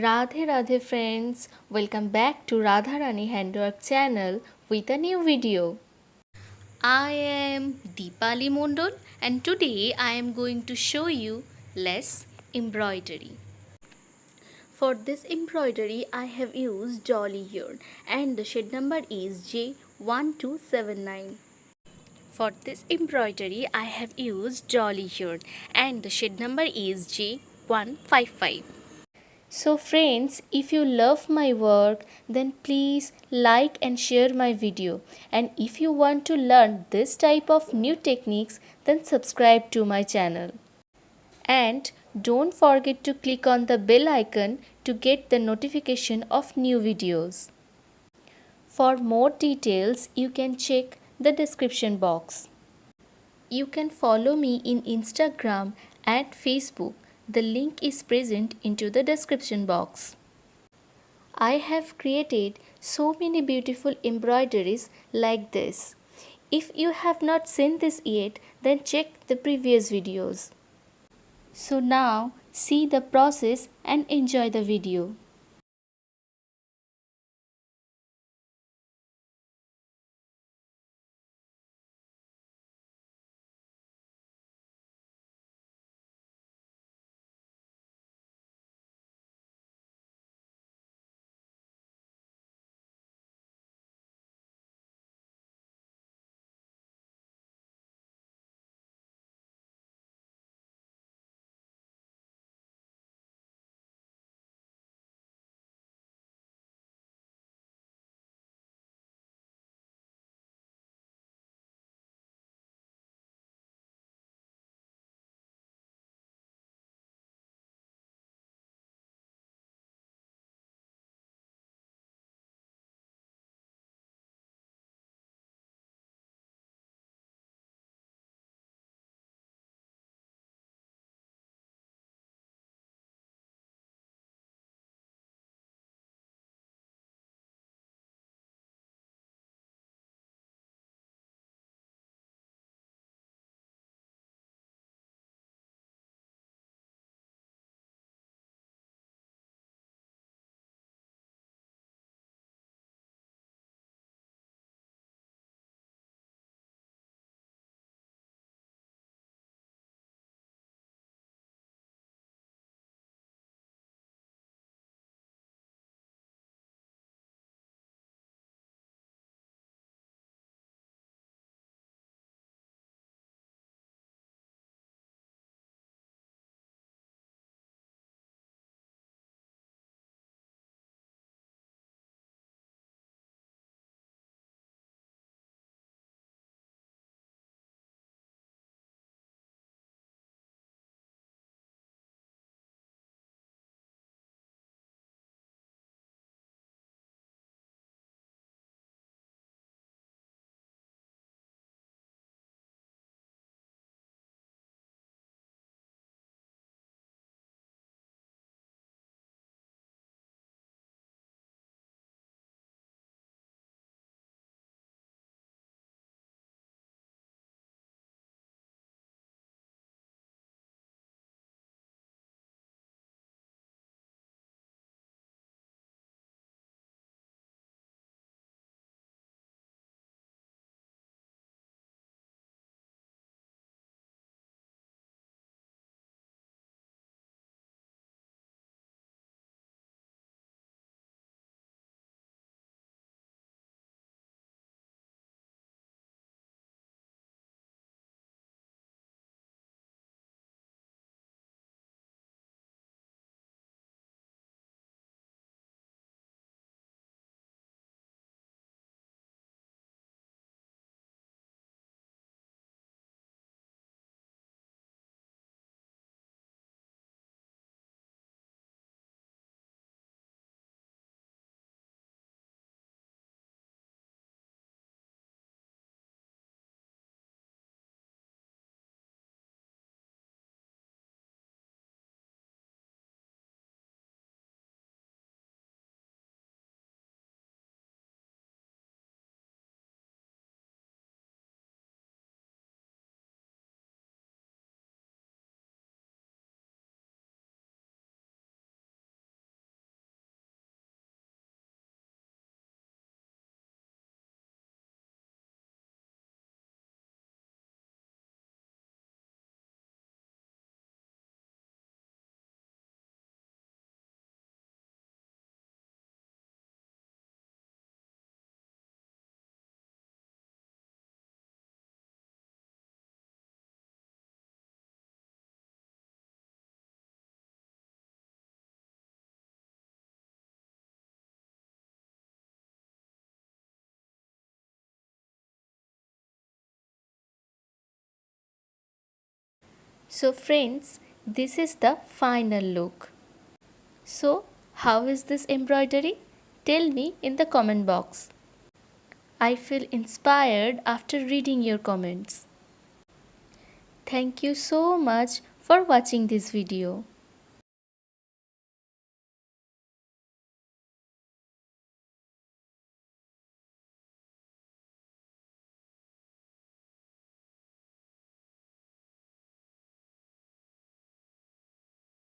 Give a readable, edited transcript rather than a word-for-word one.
Radhe Radhe friends, welcome back to Radharani Handwork channel with a new video. I am Deepali Mondol and today I am going to show you less embroidery. For this embroidery I have used dolly yarn and the shade number is J1279. For this embroidery I have used dolly yarn and the shade number is J155. So friends, if you love my work, then please like and share my video. And if you want to learn this type of new techniques, then subscribe to my channel. And don't forget to click on the bell icon to get the notification of new videos. For more details, you can check the description box. You can follow me in Instagram and Facebook. The link is present into the description box. I have created so many beautiful embroideries like this. If you have not seen this yet, then check the previous videos. So now see the process and enjoy the video. So friends, this is the final look. So how is this embroidery? Tell me in the comment box. I feel inspired after reading your comments. Thank you so much for watching this video.